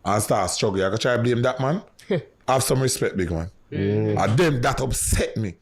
and start struggling, I can try to blame that man. Have some respect, big man. And them that upset me.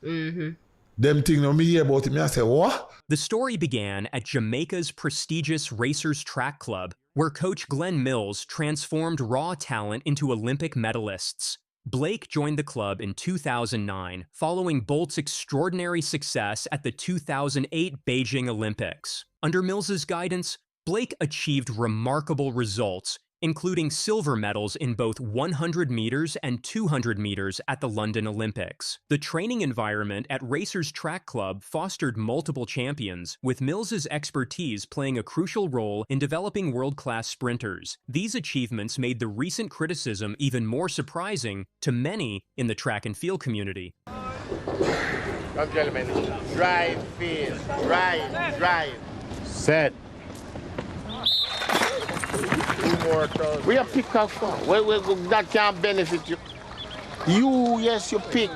Them things when me hear about it, me I say, what? The story began at Jamaica's prestigious Racers Track Club, where coach Glen Mills transformed raw talent into Olympic medalists. Blake joined the club in 2009, following Bolt's extraordinary success at the 2008 Beijing Olympics. Under Mills's guidance, Blake achieved remarkable results, including silver medals in both 100 meters and 200 meters at the London Olympics. The training environment at Racers Track Club fostered multiple champions, with Mills's expertise playing a crucial role in developing world-class sprinters. These achievements made the recent criticism even more surprising to many in the track and field community. Come, gentlemen. Drive, field. Drive. Set. Where you pick up from? Where that can benefit you? Yes, you pick.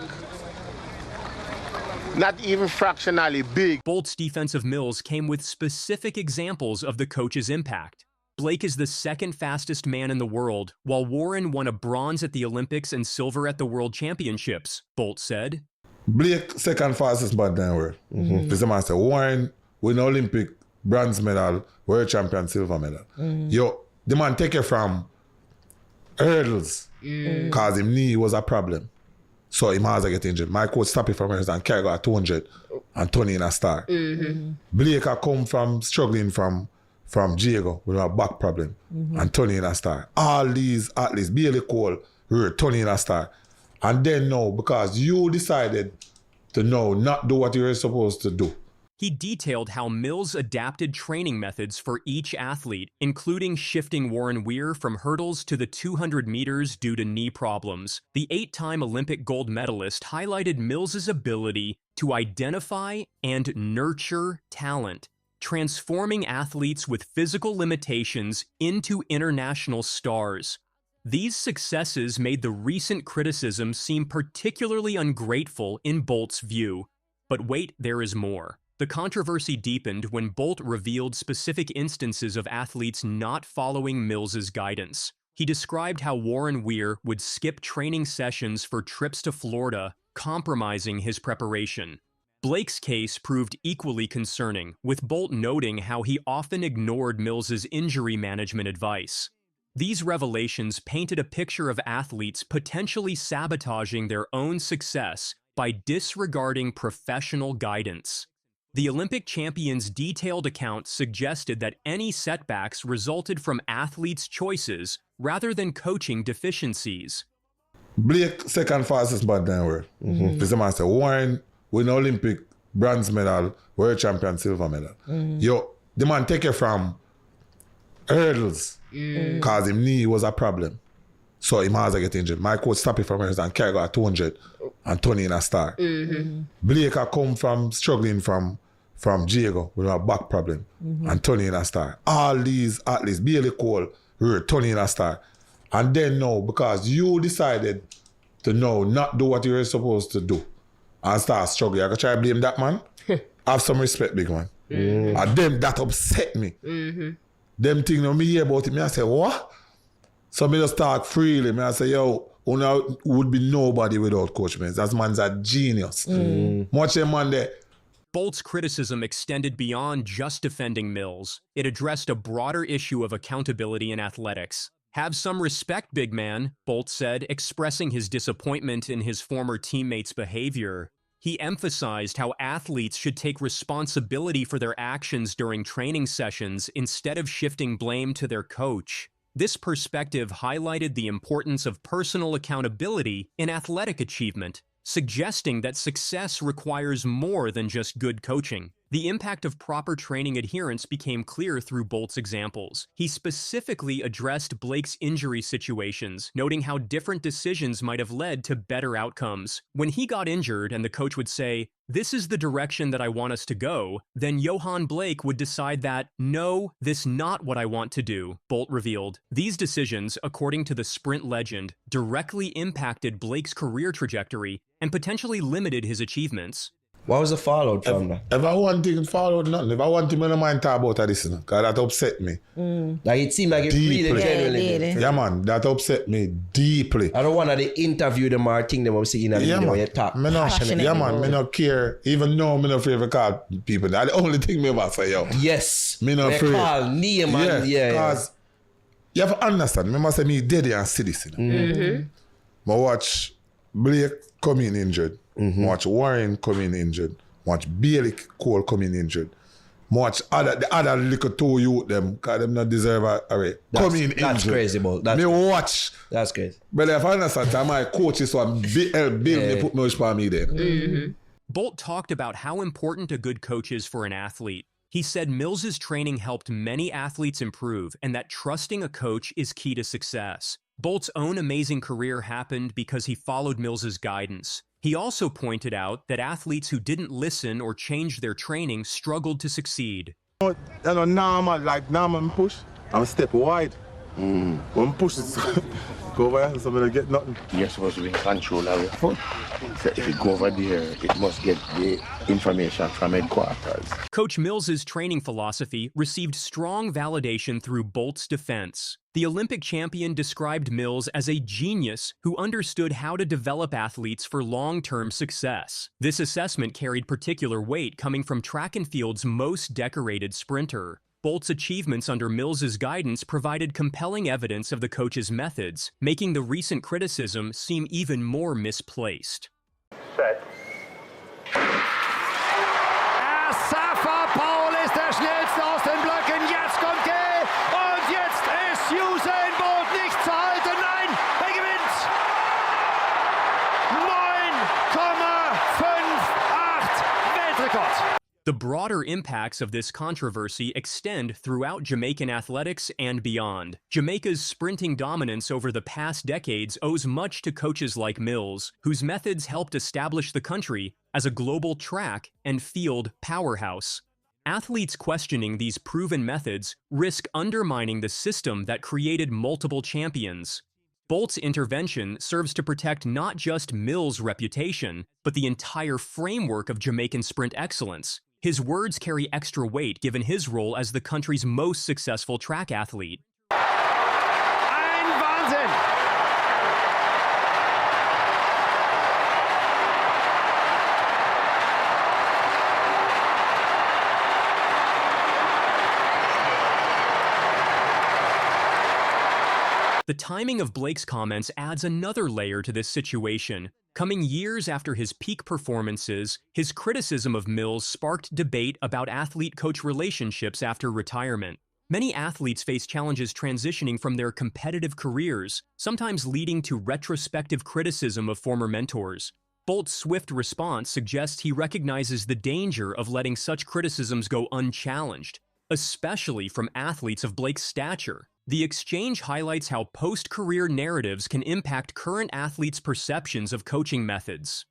Not even fractionally big. Bolt's defensive mills came with specific examples of the coach's impact. Blake is the second fastest man in the world, while Warren won a bronze at the Olympics and silver at the World Championships, Bolt said. Blake second fastest man than world. This man say Warren win Olympic bronze medal, world champion silver medal. Yo, the man take it from hurdles because his knee was a problem. So him has to get injured. My coach stop it from hurdles and carry go at 200 and Tony in a star. Blake had come from struggling from Diego with a back problem and Tony in a star. All these athletes, Bailey Cole, Tony in a star. And then now, because you decided to now not do what you were supposed to do. He detailed how Mills adapted training methods for each athlete, including shifting Warren Weir from hurdles to the 200 meters due to knee problems. The 8-time Olympic gold medalist highlighted Mills's ability to identify and nurture talent, transforming athletes with physical limitations into international stars. These successes made the recent criticism seem particularly ungrateful in Bolt's view. But wait, there is more. The controversy deepened when Bolt revealed specific instances of athletes not following Mills's guidance. He described how Warren Weir would skip training sessions for trips to Florida, compromising his preparation. Blake's case proved equally concerning, with Bolt noting how he often ignored Mills's injury management advice. These revelations painted a picture of athletes potentially sabotaging their own success by disregarding professional guidance. The Olympic champion's detailed account suggested that any setbacks resulted from athletes' choices rather than coaching deficiencies. Blake second fastest man than world. This man say Warren win Olympic bronze medal, world champion silver medal. Yo, the man take it from hurdles because his knee was a problem. So him has to get injured. My coach stop it from hurdles and carry go at 200 and Tony in a star. Blake had come from struggling from Diego with a back problem and Tony in a star. All these athletes, Bailey Cole, Tony in a star. And then now, because you decided to now not do what you were supposed to do and start struggling, I can try to blame that man. Have some respect, big man. And them that upset me. Them things when me hear about it, me I say, what? So me just talk freely. Me I say, yo, Una would be nobody without Coach Mills. That man's a genius. Watch him man there. Bolt's criticism extended beyond just defending Mills. It addressed a broader issue of accountability in athletics. Have some respect, big man, Bolt said, expressing his disappointment in his former teammates' behavior. He emphasized how athletes should take responsibility for their actions during training sessions instead of shifting blame to their coach. This perspective highlighted the importance of personal accountability in athletic achievement, suggesting that success requires more than just good coaching. The impact of proper training adherence became clear through Bolt's examples. He specifically addressed Blake's injury situations, noting how different decisions might have led to better outcomes. When he got injured and the coach would say, "This is the direction that I want us to go," then Yohan Blake would decide that, "No, this not what I want to do," Bolt revealed. These decisions, according to the sprint legend, directly impacted Blake's career trajectory and potentially limited his achievements. What was the fallout from that? If I want thing follow nothing. If I want him, I don't mind talk about this, because that upset me. Like it seemed like it really Deeply. genuinely did. Yeah, man, that upset me deeply. I don't want to interview them or think them see in a video where you talk Me no, passionately. yeah, man, me no care. Even though me no afraid to call people. That's the only thing me ever say, yo. Yes. Me no They afraid. call name and Because you have to understand, me must say me dead and see this. I watch Blake come in injured. Watch Warren come in injured. Watch Bailey Cole come in injured. Watch the other little two youth them, because them not deserve a rate. Come in injured. That's crazy, but Me watch. that's crazy. But if I understand, my coaches want help build me, put much for me there. Bolt talked about how important a good coach is for an athlete. He said Mills's training helped many athletes improve and that trusting a coach is key to success. Bolt's own amazing career happened because he followed Mills's guidance. He also pointed out that athletes who didn't listen or change their training struggled to succeed. You know, normal push, I'm step wide. When push is go over here, somebody get nothing. You're supposed to be in control of your foot. So if you go over there, it must get the information from headquarters. Coach Mills's training philosophy received strong validation through Bolt's defense. The Olympic champion described Mills as a genius who understood how to develop athletes for long-term success. This assessment carried particular weight coming from track and field's most decorated sprinter. Bolt's achievements under Mills's guidance provided compelling evidence of the coach's methods, making the recent criticism seem even more misplaced. Set. Paul ist der schnellste aus den Blöcken. Jetzt kommt er. Und jetzt ist Usain Bolt nicht zu halten. Nein, er gewinnt. 9,58 Weltrekord. The broader impacts of this controversy extend throughout Jamaican athletics and beyond. Jamaica's sprinting dominance over the past decades owes much to coaches like Mills, whose methods helped establish the country as a global track and field powerhouse. Athletes questioning these proven methods risk undermining the system that created multiple champions. Bolt's intervention serves to protect not just Mills' reputation, but the entire framework of Jamaican sprint excellence. His words carry extra weight given his role as the country's most successful track athlete. Ein Wahnsinn! The timing of Blake's comments adds another layer to this situation. Coming years after his peak performances, his criticism of Mills sparked debate about athlete-coach relationships after retirement. Many athletes face challenges transitioning from their competitive careers, sometimes leading to retrospective criticism of former mentors. Bolt's swift response suggests he recognizes the danger of letting such criticisms go unchallenged, especially from athletes of Blake's stature. The exchange highlights how post-career narratives can impact current athletes' perceptions of coaching methods.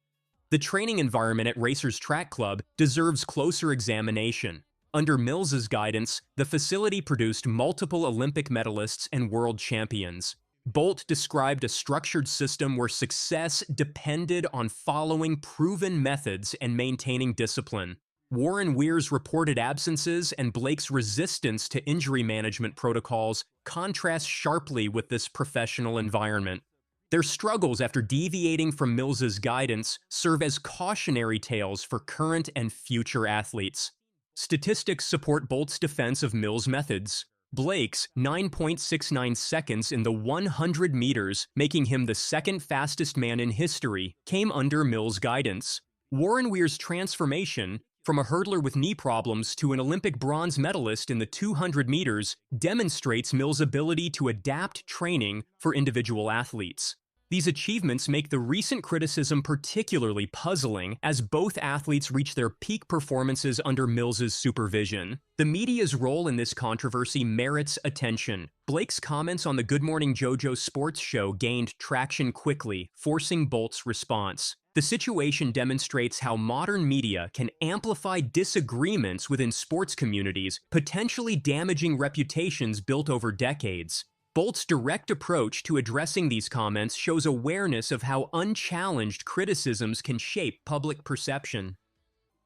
The training environment at Racers Track Club deserves closer examination. Under Mills's guidance, the facility produced multiple Olympic medalists and world champions. Bolt described a structured system where success depended on following proven methods and maintaining discipline. Warren Weir's reported absences and Blake's resistance to injury management protocols contrast sharply with this professional environment. Their struggles after deviating from Mills's guidance serve as cautionary tales for current and future athletes. Statistics support Bolt's defense of Mills' methods. Blake's 9.69 seconds in the 100 meters, making him the second fastest man in history, came under Mills' guidance. Warren Weir's transformation from a hurdler with knee problems to an Olympic bronze medalist in the 200 meters demonstrates Mills' ability to adapt training for individual athletes. These achievements make the recent criticism particularly puzzling as both athletes reach their peak performances under Mills's supervision. The media's role in this controversy merits attention. Blake's comments on the Good Morning JoJo sports show gained traction quickly, forcing Bolt's response. The situation demonstrates how modern media can amplify disagreements within sports communities, potentially damaging reputations built over decades. Bolt's direct approach to addressing these comments shows awareness of how unchallenged criticisms can shape public perception.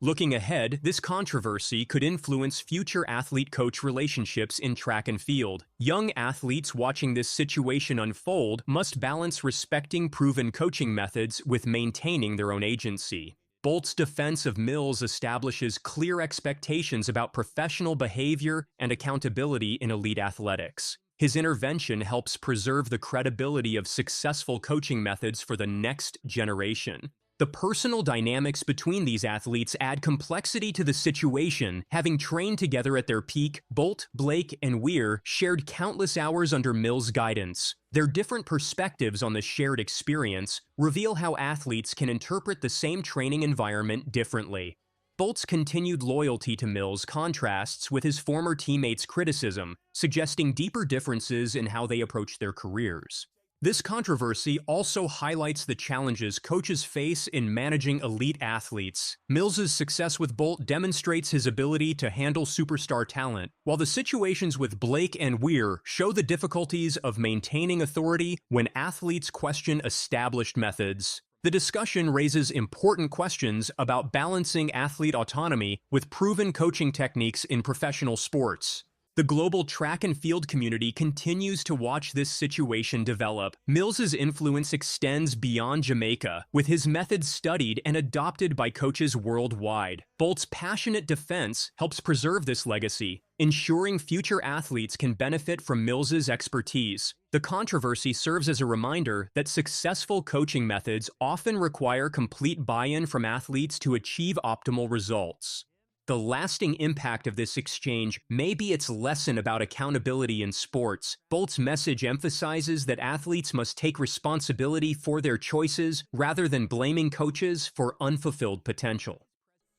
Looking ahead, this controversy could influence future athlete-coach relationships in track and field. Young athletes watching this situation unfold must balance respecting proven coaching methods with maintaining their own agency. Bolt's defense of Mills establishes clear expectations about professional behavior and accountability in elite athletics. His intervention helps preserve the credibility of successful coaching methods for the next generation. The personal dynamics between these athletes add complexity to the situation. Having trained together at their peak, Bolt, Blake, and Weir shared countless hours under Mills' guidance. Their different perspectives on the shared experience reveal how athletes can interpret the same training environment differently. Bolt's continued loyalty to Mills contrasts with his former teammates' criticism, suggesting deeper differences in how they approach their careers. This controversy also highlights the challenges coaches face in managing elite athletes. Mills's success with Bolt demonstrates his ability to handle superstar talent, while the situations with Blake and Weir show the difficulties of maintaining authority when athletes question established methods. The discussion raises important questions about balancing athlete autonomy with proven coaching techniques in professional sports. The global track and field community continues to watch this situation develop. Mills's influence extends beyond Jamaica, with his methods studied and adopted by coaches worldwide. Bolt's passionate defense helps preserve this legacy, ensuring future athletes can benefit from Mills's expertise. The controversy serves as a reminder that successful coaching methods often require complete buy-in from athletes to achieve optimal results. The lasting impact of this exchange may be its lesson about accountability in sports. Bolt's message emphasizes that athletes must take responsibility for their choices rather than blaming coaches for unfulfilled potential.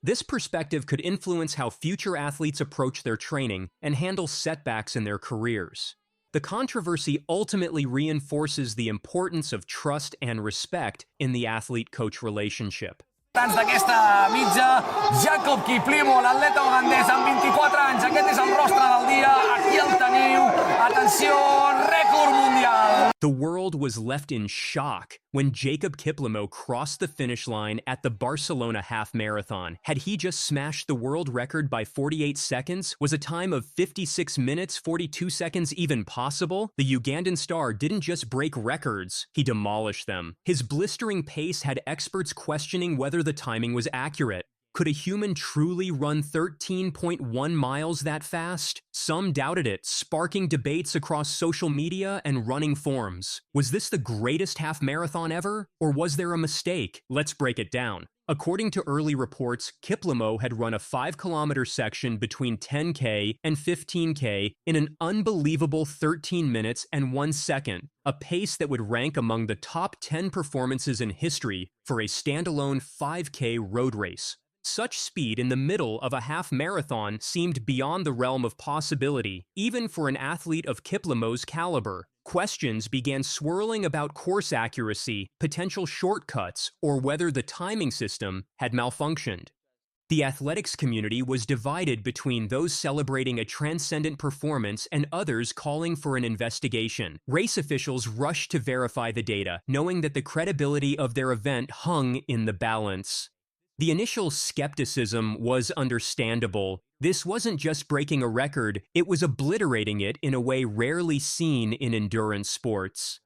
This perspective could influence how future athletes approach their training and handle setbacks in their careers. The controversy ultimately reinforces the importance of trust and respect in the athlete-coach relationship. D'aquesta mitja, Jacob Kiplimo, l'atleta ugandès amb 24 anys. Aquest és el rostre del dia. Aquí el teniu. Atenció, rècord mundial. The world was left in shock when Jacob Kiplimo crossed the finish line at the Barcelona half marathon. Had he just smashed the world record by 48 seconds? Was a time of 56 minutes, 42 seconds even possible? The Ugandan star didn't just break records, he demolished them. His blistering pace had experts questioning whether the timing was accurate. Could a human truly run 13.1 miles that fast? Some doubted it, sparking debates across social media and running forums. Was this the greatest half marathon ever? Or was there a mistake? Let's break it down. According to early reports, Kiplimo had run a 5-kilometer section between 10K and 15K in an unbelievable 13 minutes and 1 second, a pace that would rank among the top 10 performances in history for a standalone 5K road race. Such speed in the middle of a half marathon seemed beyond the realm of possibility, even for an athlete of Kiplimo's caliber. Questions began swirling about course accuracy, potential shortcuts, or whether the timing system had malfunctioned. The athletics community was divided between those celebrating a transcendent performance and others calling for an investigation. Race officials rushed to verify the data, knowing that the credibility of their event hung in the balance. The initial skepticism was understandable. This wasn't just breaking a record, it was obliterating it in a way rarely seen in endurance sports.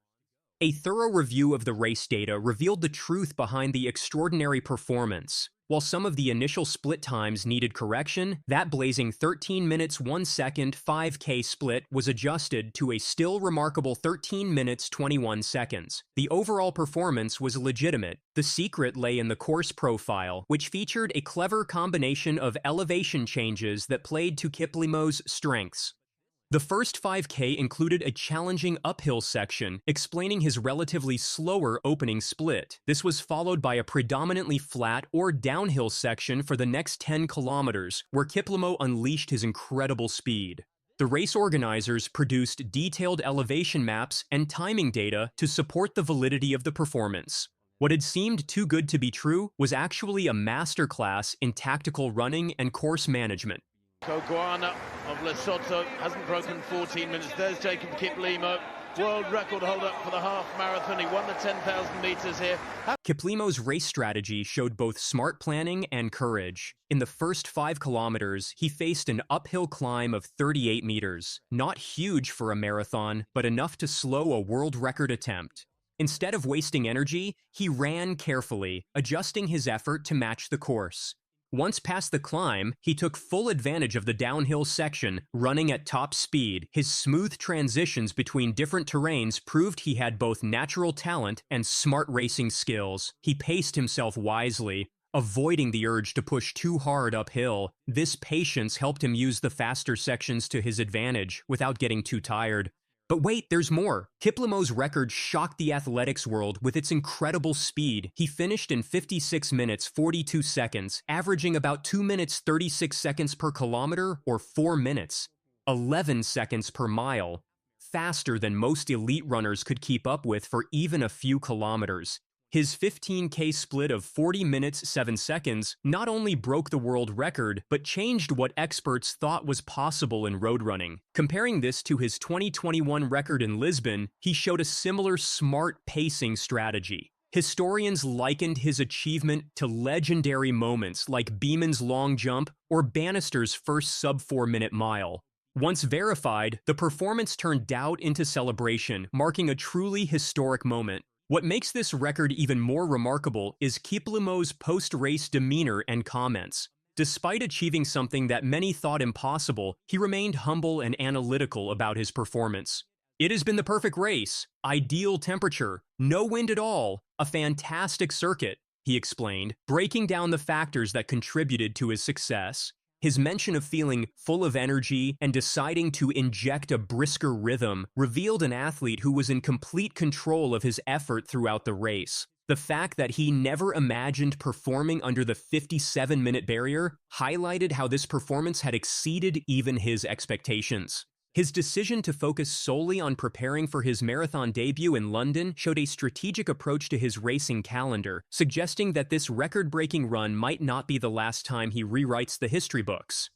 A thorough review of the race data revealed the truth behind the extraordinary performance. While some of the initial split times needed correction, that blazing 13 minutes 1 second 5K split was adjusted to a still remarkable 13 minutes 21 seconds. The overall performance was legitimate. The secret lay in the course profile, which featured a clever combination of elevation changes that played to Kiplimo's strengths. The first 5K included a challenging uphill section, explaining his relatively slower opening split. This was followed by a predominantly flat or downhill section for the next 10 kilometers, where Kiplimo unleashed his incredible speed. The race organizers produced detailed elevation maps and timing data to support the validity of the performance. What had seemed too good to be true was actually a masterclass in tactical running and course management. Koguana of Lesotho hasn't broken 14 minutes. There's Jacob Kiplimo. world record holder for the half marathon. He won the 10,000 meters here. Kiplimo's race strategy showed both smart planning and courage. In the first 5 kilometers, he faced an uphill climb of 38 meters. Not huge for a marathon, but enough to slow a world record attempt. Instead of wasting energy, he ran carefully, adjusting his effort to match the course. Once past the climb, he took full advantage of the downhill section, running at top speed. His smooth transitions between different terrains proved he had both natural talent and smart racing skills. He paced himself wisely, avoiding the urge to push too hard uphill. This patience helped him use the faster sections to his advantage without getting too tired. But wait, there's more. Kiplimo's record shocked the athletics world with its incredible speed. He finished in 56 minutes 42 seconds, averaging about 2 minutes 36 seconds per kilometer or 4 minutes, 11 seconds per mile, faster than most elite runners could keep up with for even a few kilometers. His 15K split of 40 minutes 7 seconds not only broke the world record, but changed what experts thought was possible in road running. Comparing this to his 2021 record in Lisbon, he showed a similar smart pacing strategy. Historians likened his achievement to legendary moments like Beeman's long jump or Bannister's first sub-4 minute mile. Once verified, the performance turned doubt into celebration, marking a truly historic moment. What makes this record even more remarkable is Kiplimo's post-race demeanor and comments. Despite achieving something that many thought impossible, he remained humble and analytical about his performance. "It has been the perfect race, ideal temperature, no wind at all, a fantastic circuit," he explained, breaking down the factors that contributed to his success. His mention of feeling full of energy and deciding to inject a brisker rhythm revealed an athlete who was in complete control of his effort throughout the race. The fact that he never imagined performing under the 57-minute barrier highlighted how this performance had exceeded even his expectations. His decision to focus solely on preparing for his marathon debut in London showed a strategic approach to his racing calendar, suggesting that this record-breaking run might not be the last time he rewrites the history books.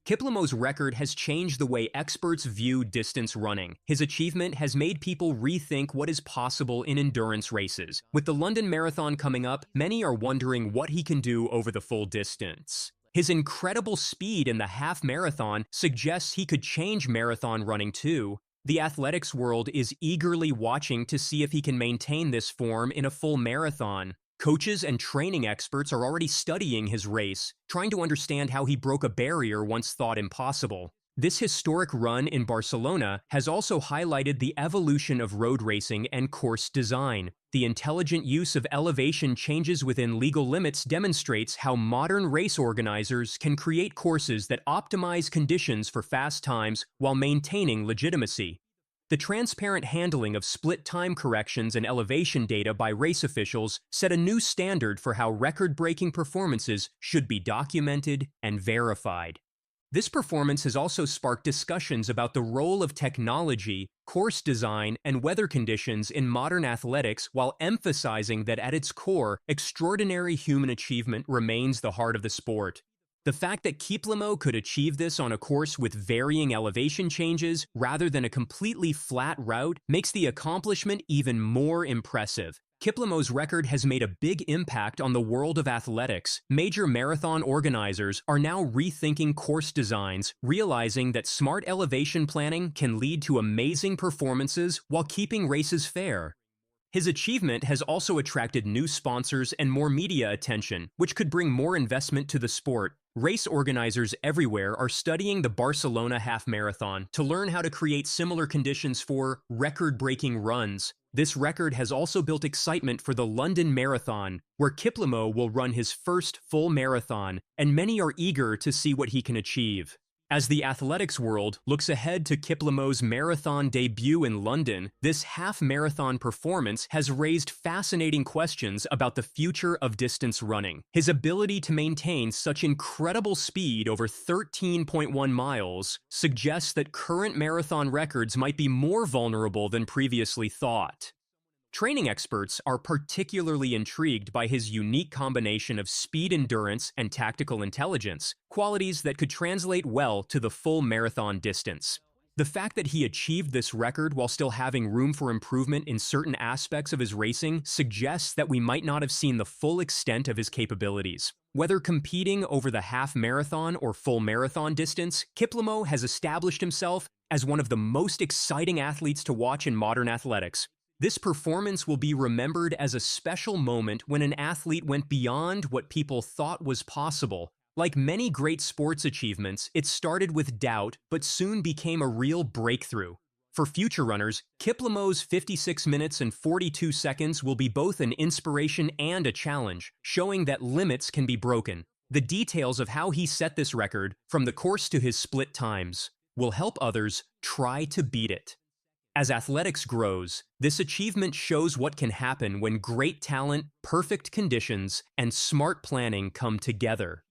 Kiplimo's record has changed the way experts view distance running. His achievement has made people rethink what is possible in endurance races. With the London Marathon coming up, many are wondering what he can do over the full distance. His incredible speed in the half marathon suggests he could change marathon running too. The athletics world is eagerly watching to see if he can maintain this form in a full marathon. Coaches and training experts are already studying his race, trying to understand how he broke a barrier once thought impossible. This historic run in Barcelona has also highlighted the evolution of road racing and course design. The intelligent use of elevation changes within legal limits demonstrates how modern race organizers can create courses that optimize conditions for fast times while maintaining legitimacy. The transparent handling of split time corrections and elevation data by race officials set a new standard for how record-breaking performances should be documented and verified. This performance has also sparked discussions about the role of technology, course design, and weather conditions in modern athletics, while emphasizing that at its core, extraordinary human achievement remains the heart of the sport. The fact that Kiplimo could achieve this on a course with varying elevation changes rather than a completely flat route makes the accomplishment even more impressive. Kiplimo's record has made a big impact on the world of athletics. Major marathon organizers are now rethinking course designs, realizing that smart elevation planning can lead to amazing performances while keeping races fair. His achievement has also attracted new sponsors and more media attention, which could bring more investment to the sport. Race organizers everywhere are studying the Barcelona Half Marathon to learn how to create similar conditions for record-breaking runs. This record has also built excitement for the London Marathon, where Kiplimo will run his first full marathon, and many are eager to see what he can achieve. As the athletics world looks ahead to Kiplimo's marathon debut in London, this half-marathon performance has raised fascinating questions about the future of distance running. His ability to maintain such incredible speed over 13.1 miles suggests that current marathon records might be more vulnerable than previously thought. Training experts are particularly intrigued by his unique combination of speed endurance and tactical intelligence, qualities that could translate well to the full marathon distance. The fact that he achieved this record while still having room for improvement in certain aspects of his racing suggests that we might not have seen the full extent of his capabilities. Whether competing over the half marathon or full marathon distance, Kiplimo has established himself as one of the most exciting athletes to watch in modern athletics. This performance will be remembered as a special moment when an athlete went beyond what people thought was possible. Like many great sports achievements, it started with doubt, but soon became a real breakthrough. For future runners, Kiplimo's 56 minutes and 42 seconds will be both an inspiration and a challenge, showing that limits can be broken. The details of how he set this record, from the course to his split times, will help others try to beat it. As athletics grows, this achievement shows what can happen when great talent, perfect conditions, and smart planning come together.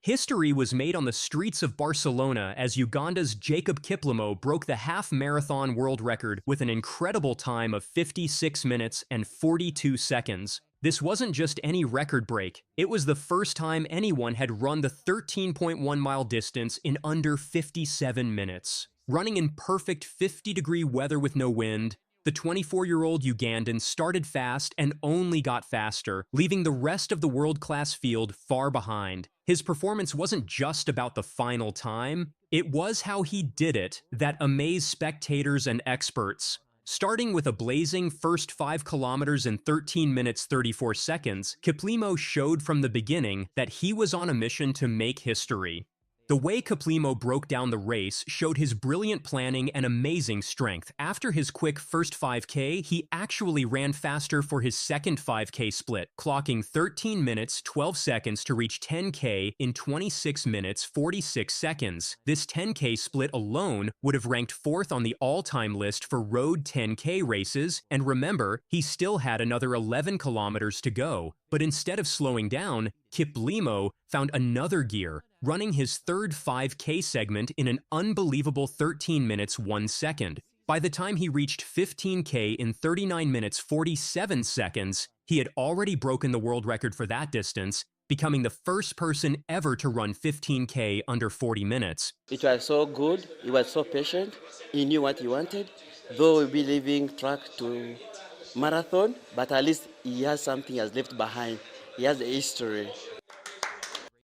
History was made on the streets of Barcelona as Uganda's Jacob Kiplimo broke the half-marathon world record with an incredible time of 56 minutes and 42 seconds. This wasn't just any record break. It was the first time anyone had run the 13.1-mile distance in under 57 minutes. Running in perfect 50-degree weather with no wind, the 24-year-old Ugandan started fast and only got faster, leaving the rest of the world-class field far behind. His performance wasn't just about the final time, it was how he did it that amazed spectators and experts. Starting with a blazing first 5 kilometers in 13 minutes 34 seconds, Kiplimo showed from the beginning that he was on a mission to make history. The way Kiplimo broke down the race showed his brilliant planning and amazing strength. After his quick first 5K, he actually ran faster for his second 5K split, clocking 13 minutes 12 seconds to reach 10K in 26 minutes 46 seconds. This 10K split alone would have ranked 4th on the all-time list for road 10K races, and remember, he still had another 11 kilometers to go. But instead of slowing down, Kiplimo found another gear, running his third 5K segment in an unbelievable 13 minutes 1 second. By the time he reached 15K in 39 minutes 47 seconds, he had already broken the world record for that distance, becoming the first person ever to run 15K under 40 minutes. It was so good, he was so patient, he knew what he wanted, though we'll be leaving track to marathon, but at least he has something he has left behind. He has a history.